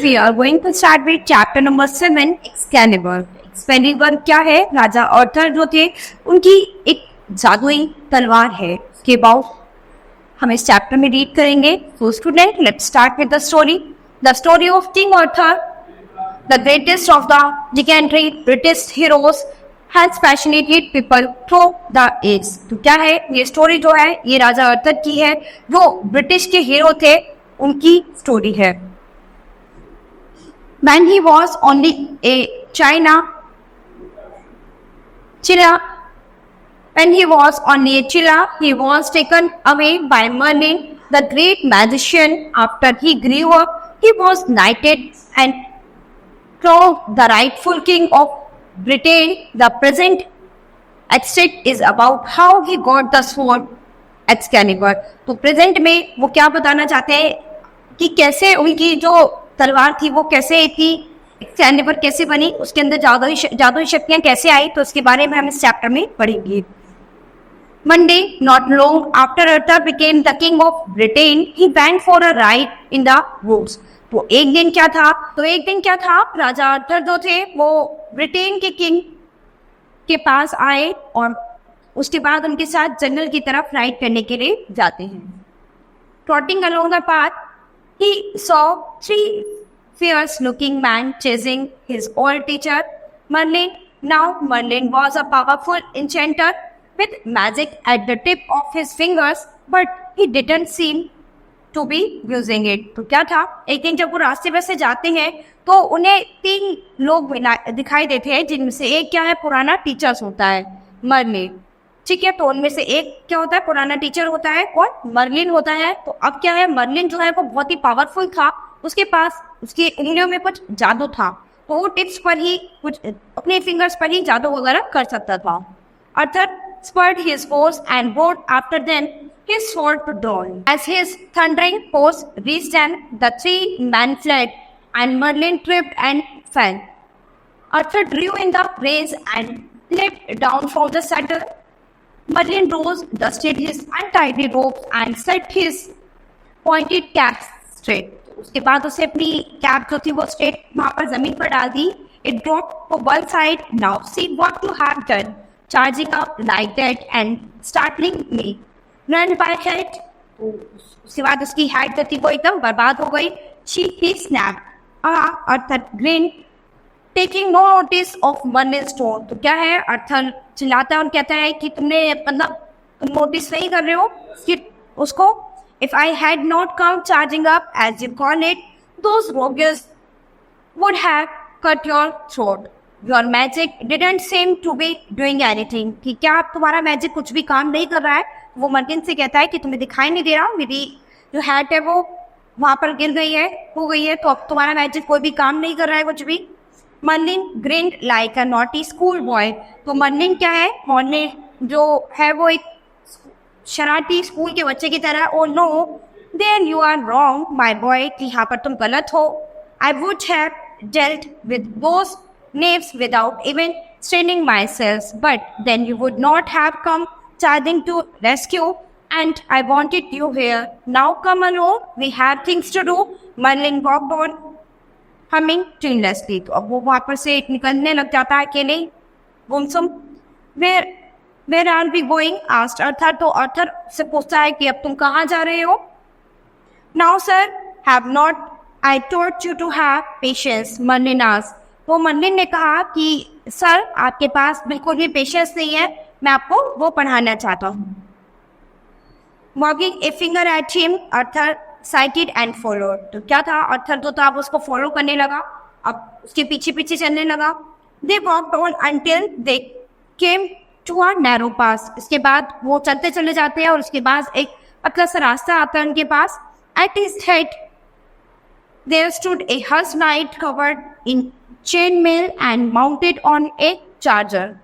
we are going to start with chapter number 7, Excalibur. Excalibur क्या है? राजा Arthur जो थे उनकी एक जादुई तलवार है के अबाउट हम इस चैप्टर में रीड करेंगे. So student, let's start with the story. The story of King Arthur, the greatest of the legendary British heroes, has fascinated people through the ages. तो क्या है ये स्टोरी जो है ये राजा आर्थर की है जो ब्रिटिश के हीरो थे उनकी स्टोरी है. When he was only a chilla, he was taken away by Merlin, the great magician. After he grew up, he was knighted and crowned the rightful king of Britain. The present extract is about how he got the sword Excalibur. तो present में वो क्या बताना चाहते हैं कि कैसे उनकी जो तलवार थी वो कैसे थी, एक्सकैलिबर कैसे बनी, उसके अंदर जादुई शक्तियां कैसे आई, तो उसके बारे में हम इस चैप्टर में पढ़ेंगे. One day, not long after Arthur became the king of Britain, he went for a ride in the woods. तो एक दिन क्या था, राजा आर्थर जो थे वो ब्रिटेन के किंग के पास आए और उसके बाद उनके साथ जंगल की तरफ राइड करने के लिए जाते हैं. Trotting along the path, he saw three fierce-looking men chasing his old teacher, Merlin. Now, Merlin was a powerful enchanter with magic at the tip of his fingers, but he didn't seem to be using it. तो क्या था, एक दिन जब वो रास्ते पर से जाते हैं तो उन्हें तीन लोग दिखाई देते हैं जिनमें से एक क्या है, पुराना टीचर्स होता है मर्लिन. ठीक है, तो उनमें से एक क्या होता है, पुराना टीचर होता है और मर्लिन होता है. तो अब क्या है, मर्लिन जो है वो बहुत ही पावरफुल था, उसके पास उसकी उंगलियों में कुछ जादू था, तो वो टिप्स पर ही कुछ अपने फिंगर्स पर ही जादू वगैरह कर सकता था. Arthur spurred his horse and rode after them, his sword to drawn. As his thundering horse reached them, the three men fled, and Merlin tripped and fell. Arthur drew in the reins and leapt down from the saddle. Merlin rose, dusted his untidy robes, and set his pointed cap straight. उसके बाद उसे अपनी cap जो थी वो straight वहां पर जमीन पर डाल दी. It dropped to one side. Now see what you have done, charging up like that and startling me. Run by head. उसके बाद उसकी हेड जो थी वो एकदम बर्बाद हो गई. He snapped. Arthur grinned, taking no notice of Merlin's tone. तो क्या है, अर्थर चिल्लाता है और कहता है कि तुमने मतलब नोटिस नहीं कर रहे हो कि उसको. If I had not come charging up, as you call it, those rogues would have cut your throat. Your magic didn't seem to be doing anything. कि क्या आप तुम्हारा मैजिक कुछ भी काम नहीं कर रहा है. वो मर्लिन से कहता है कि तुम्हें दिखाई नहीं दे रहा, मेरी जो हैट है वो वहां पर गिर गई है, हो गई है, तो अब तुम्हारा मैजिक कोई भी काम नहीं कर रहा है कुछ भी. Merlin grinned like a naughty school boy. तो मर्लिन क्या है, मर्लिन जो है वो एक शरारती स्कूल के बच्चे की तरह. Oh no, then you are wrong my boy, कि यहाँ पर तुम गलत हो. I would have dealt with those knaves without even straining myself, but then you would not have come charging to rescue, and I wanted you here. Now come along, we have things to do. Merlin walked on, humming tunelessly. तो अब वो वहाँ पर से निकलने लग जाता है अकेले गुमसुम. Where are we going? asked Arthur. तो Arthur से पूछता है कि अब तुम कहाँ जा रहे हो. Now sir, have not I taught you to have patience? Merlin asked. तो मर्लिन ने कहा कि सर आपके पास बिल्कुल भी पेशेंस नहीं है, मैं आपको वो पढ़ाना चाहता हूँ. Wagging a finger at him, Arthur sighted and followed. तो क्या था, अर्थर जो था उसको फॉलो करने लगा, अब उसके पीछे पीछे चलने लगा. They walked on until they came to a narrow pass. इसके बाद वो चलते चले जाते हैं और उसके बाद एक पतला सा रास्ता आता है उनके पास. At his head there stood a huge knight covered in chainmail and mounted on a charger.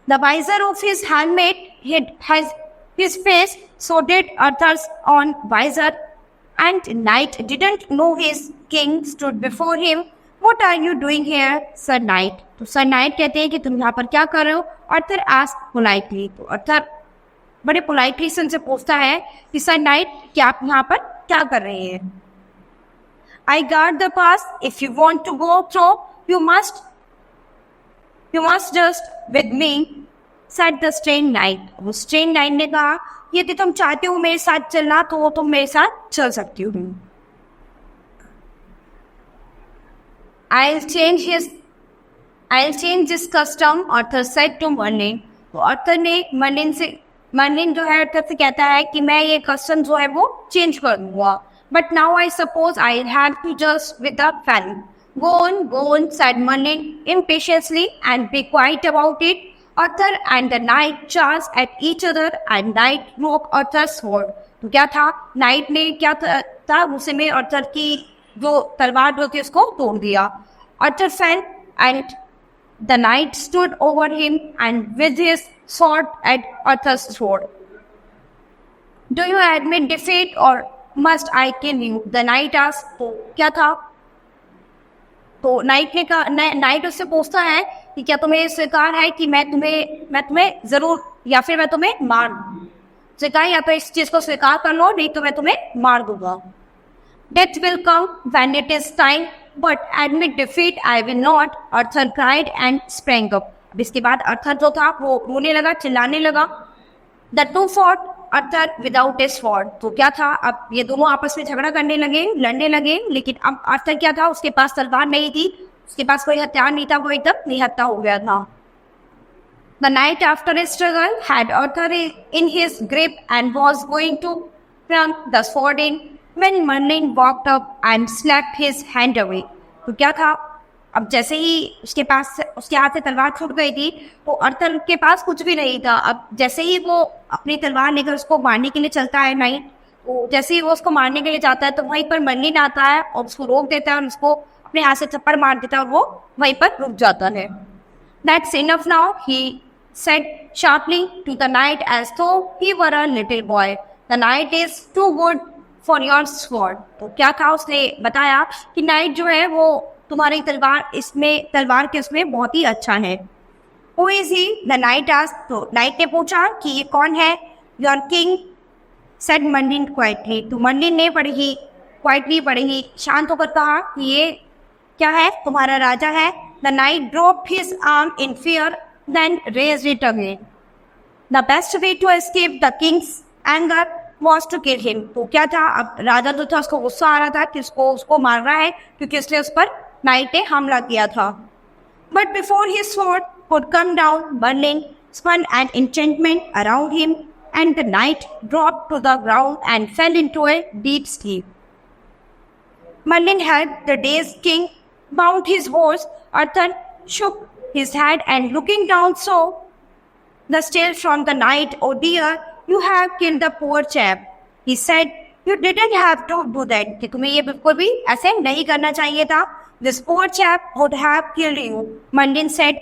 The visor of his helmet hid his face, so did Arthur's own visor, and knight didn't know his king stood before him. What are you doing here, Sir Knight? तो sir night कहते हैं कि तुम यहाँ पर क्या कर रहे हो. अर्थर आस्क्ड पोलाइटली. तो अर्थर बड़े पोलाइटली से उनसे पूछता है कि सर नाइट क्या आप यहाँ पर क्या कर रहे हैं. I guard the pass. If you want to go through, you must just with me, said the strange knight. वो strange knight ने कहा, यदि तुम चाहते हो मेरे साथ चलना तो तुम मेरे साथ चल सकती हो. I'll change this custom, Arthur said to Merlin. तो Arthur ने Merlin जो है Arthur से कहता है कि मैं ये custom जो है वो change कर दूंगा. But now I suppose I'll have to just with the fan. Go on, said Merlin impatiently, and be quiet about it. Arthur and the knight charged at each other, and knight broke Arthur's sword. तो क्या था? Knight ने क्या था? उसे में Arthur की जो तलवार जो थी उसको तोड़ दिया. Arthur fell, and the knight stood over him and with his sword at Arthur's throat. Do you admit defeat or must I kill you? The knight asked. तो क्या था? तो नाइट उससे पूछता है कि क्या तुम्हें स्वीकार है कि मैं तुम्हें जरूर या फिर मैं तुम्हें मार दूं. स्वीकार या तो इस चीज को स्वीकार कर लो, नहीं तो मैं तुम्हें मार दूंगा. Death will come when it is time, but admit defeat I will not, Arthur cried and sprang up. अब इसके बाद अर्थर जो था वो रोने लगा, चिल्लाने लगा. The two fought, Arthur without a sword. तो क्या था? अब ये दोनों आपस में झगड़ा करने लगे, लड़ने लगे, लेकिन अब अर्थर क्या था? उसके पास तलवार नहीं थी, उसके पास कोई हथियार नहीं था, वो एकदम निहत्था हो गया था. The knight after a struggle had Arthur in his grip and was going to plunge the sword in when Merlin walked up and slapped his hand away. तो क्या था? अब जैसे ही उसके हाथ से तलवार छूट गई थी तो अर्थर के पास कुछ भी नहीं था. अब जैसे ही वो अपनी तलवार लेकर उसको मारने के लिए चलता है नाइट, तो जैसे ही वो उसको मारने के लिए जाता है तो वहीं पर मर्लिन आता है और उसको रोक देता है और उसको अपने हाथ से थप्पड़ मार देता है और वो वहीं पर रुक जाता है. That's enough now, he said sharply to the knight as though he were a little boy. The knight is too good for your sword. तो क्या था? उसने बताया कि नाइट जो है वो तुम्हारी तलवार के उसमें बहुत ही अच्छा है. Who is he? The knight asked. तो नाइट ने पूछा कि ये कौन है? Your king, said Merlin quietly. तो मर्लिन ने बड़े ही शांत होकर कहा कि ये क्या है? तुम्हारा राजा है. The knight dropped his arm in fear, then raised it again. The best way to escape the king's anger was to kill him. तो क्या था? अब राजा जो था उसको गुस्सा आ रहा था कि उसको मार रहा है क्योंकि इसलिए उस पर नाइट ने हमला किया था. But before his sword could come down, Merlin spun an enchantment around him, and the knight dropped to the ground and fell into a deep sleep. Merlin had the dazed king mount his horse. Arthur shook his head and looking down saw the steel from the knight. Oh dear, you have killed the poor chap, he said. You didn't have to do that. कि तुम्हें ये बिल्कुल भी ऐसे नहीं करना चाहिए था. This poor chap would have killed you, Merlin said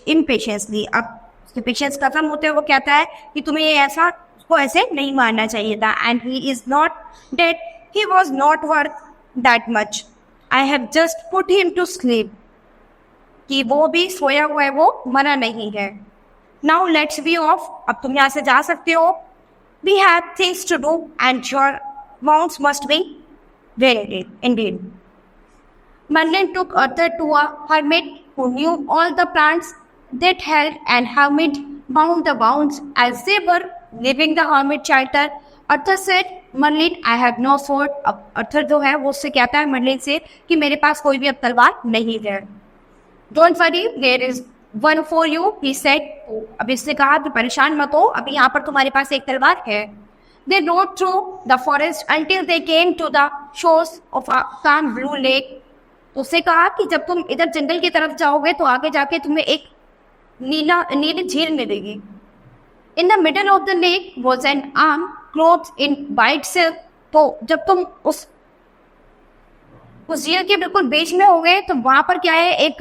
impatiently. अब उसके पेशेंस खत्म होते हुए वो कहता है कि तुम्हें ये उसको ऐसे नहीं मारना चाहिए था. And he is not dead. He was not worth that much. I have just put him to sleep. कि वो भी सोया हुआ है, वो मरा नहीं है. Now let's be off. अब तुम यहाँ से जा सकते हो. We have things to do and your wounds must be very indeed. Merlin took Arthur to a hermit who knew all the plants that held, and hermit bound the wounds as they were leaving the hermit shelter. Arthur said, Merlin, I have no sword. अब Arthur जो है वो उससे कहता है Merlin से कि मेरे पास कोई भी अब तलवार नहीं है. Don't worry, there is one for you, he said. अब इसने कहा कि परेशान मत हो, अभी यहाँ पर तुम्हारे पास एक तलवार है. They rode through the forest until they came to the shores of a calm blue lake. तो उससे कहा कि जब तुम इधर जंगल की तरफ जाओगे तो आगे जाके तुम्हें एक नीली झील मिलेगी. In the middle of the lake was an arm clothed in white silk. तो जब तुम उस झील के बिल्कुल बीच में होगे तो वहां पर क्या है? एक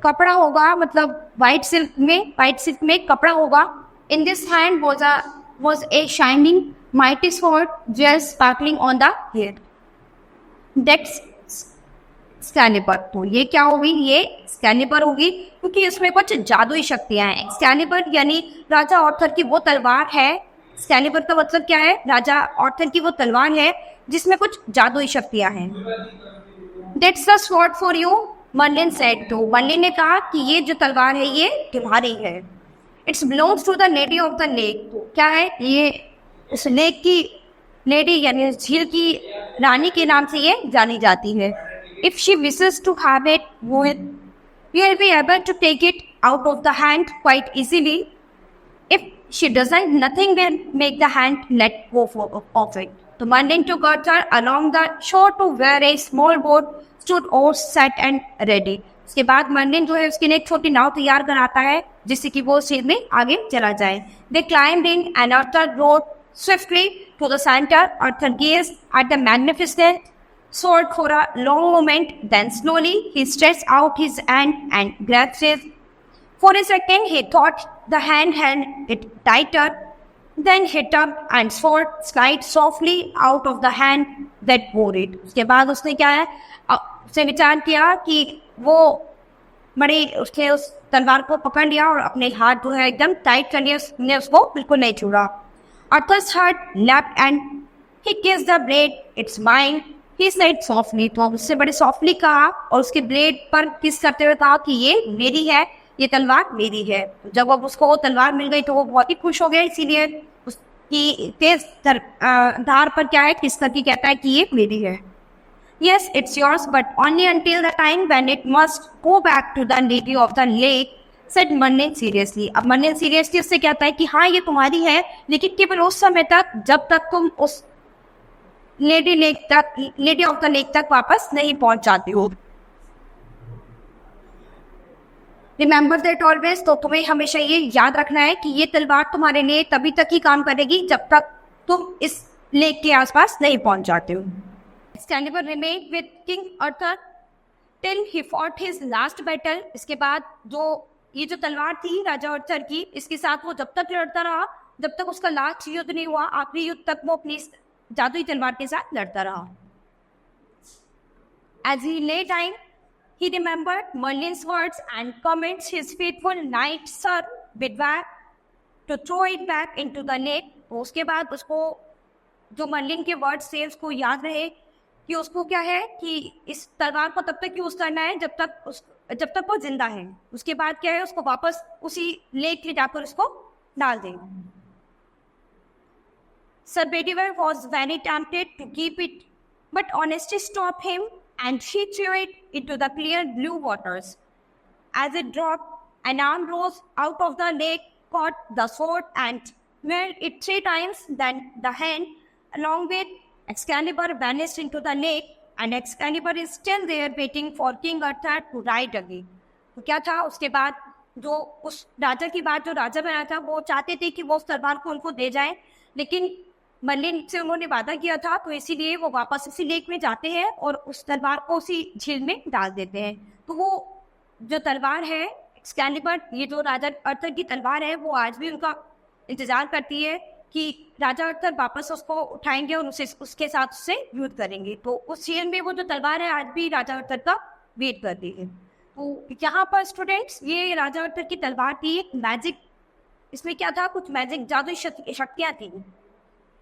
कपड़ा होगा, मतलब व्हाइट सिल्क में एक कपड़ा होगा. In this hand was a shining mighty sword just sparkling on the head. That's Excalibur. तो ये क्या होगी? ये Excalibur होगी क्योंकि इसमें कुछ जादुई शक्तियां हैं. Excalibur यानी राजा आर्थर की वो तलवार है. Excalibur का मतलब क्या है? राजा आर्थर की वो तलवार है जिसमें कुछ जादुई शक्तियां हैं. That's the sword for you, Merlin said. तो मर्लिन ने कहा कि ये जो तलवार है ये तुम्हारी है. It belongs to the lady of the lake. तो क्या है ये, इस लेक की लेडी यानी झील की रानी के नाम से ये जानी जाती है. If she wishes to have it, you will be able to take it out of the hand quite easily. If she doesn't, nothing will make the hand let go of it. तो Merlin took her along the shore to where a small boat stood all set and ready. उसके बाद Merlin जो है उसके लिए एक छोटी नाव तैयार कराता है जिससे कि वो झील में आगे चला जाए. They climbed in and Arthur rowed swiftly to the center. Arthur gazed at the magnificent sword for a long moment. Then slowly he stretched out his hand and grasped it. For a second he thought the hand held it tighter. Then he turned and sword slid softly out of the hand that bore it. उसके बाद उसने क्या है उसने विचार किया कि वो बड़ी उसने उस तलवार को पकड़ लिया और अपने हाथ जो है एकदम टाइट कर लिया. उसने उसको बिल्कुल नहीं छोड़ा. Arthur's heart leapt and he kissed the blade. It's mine, he said softly. तो उससे बड़े सॉफ्टली कहा और उसके ब्लेड पर किस करते हुए कहा कि ये मेरी है, ये तलवार मेरी है. जब अब उसको वो तलवार मिल गई तो वो बहुत ही खुश हो गया. इसीलिए उसकी तेज धार पर क्या है किस करके कहता है कि ये मेरी है. Yes, it's yours, but only until the time when it must go back to the lady of the lake, said Merlin seriously. अब Merlin seriously उससे कहता है कि हाँ ये तुम्हारी है, लेकिन केवल उस समय तक जब तक तुम उस लेडी ऑफ द लेक तक वापस नहीं पहुंच जाती हो. Remember that always. तो तुम्हें हमेशा ये याद रखना है कि ये तलवार तुम्हारे लिए तभी तक ही काम करेगी जब तक तुम इस लेक के आसपास नहीं पहुंच जाते हो. Excalibur remained with King Arthur till he fought his last battle. इसके बाद जो ये जो तलवार थी राजा अर्थर की, इसके साथ वो जब तक लड़ता रहा जब तक उसका लास्ट युद्ध नहीं हुआ. आखिरी युद्ध तक वो अपनी जादुई तलवार के साथ लड़ता रहा. As he lay dying, he remembered Merlin's words and convinced his faithful knight Sir Bedivere to throw it back into the lake. तो उसके बाद उसको जो मर्लिन के वर्ड्स थे उसको याद रहे कि उसको क्या है कि इस तलवार को तब तक यूज करना है जब तक वो जिंदा है. उसके बाद क्या है उसको वापस उसी लेक में जाकर उसको डाल दें. Sir Bedivere was very tempted to keep it, but honesty stopped him and he threw it into the clear blue waters. As it dropped, an arm rose out of the lake, caught the sword and whirled it 3 times. Then the hand, along with Excalibur, vanished into the lake, and Excalibur is still there waiting for King Arthur to ride again. तो क्या था उसके बाद जो उस राजा की बात जो राजा बना था वो चाहते थे कि वो उस तलवार को उनको दे जाए, लेकिन मर्लिन से उन्होंने वादा किया था तो इसीलिए वो वापस उसी लेक में जाते हैं और उस तलवार को उसी झील में डाल देते हैं. तो वो जो तलवार है एक्सकैलिबर, ये जो राजा अर्थर की तलवार है, वो आज भी उनका इंतजार करती है कि राजा अर्थर वापस उसको उठाएंगे और उसके साथ उससे युद्ध करेंगे. तो उस झील में वो जो तलवार है आज भी राजा अर्थर का वेट करती है. तो यहाँ पर स्टूडेंट्स ये राजा अर्थर की तलवार थी, एक मैजिक, इसमें क्या था कुछ मैजिक जादुई शक्तियाँ थी.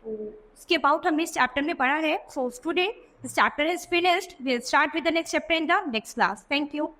तो इसके अबाउट हमने इस चैप्टर में पढ़ा है. So student this chapter is finished. We will start with the next chapter in the next class. Thank you.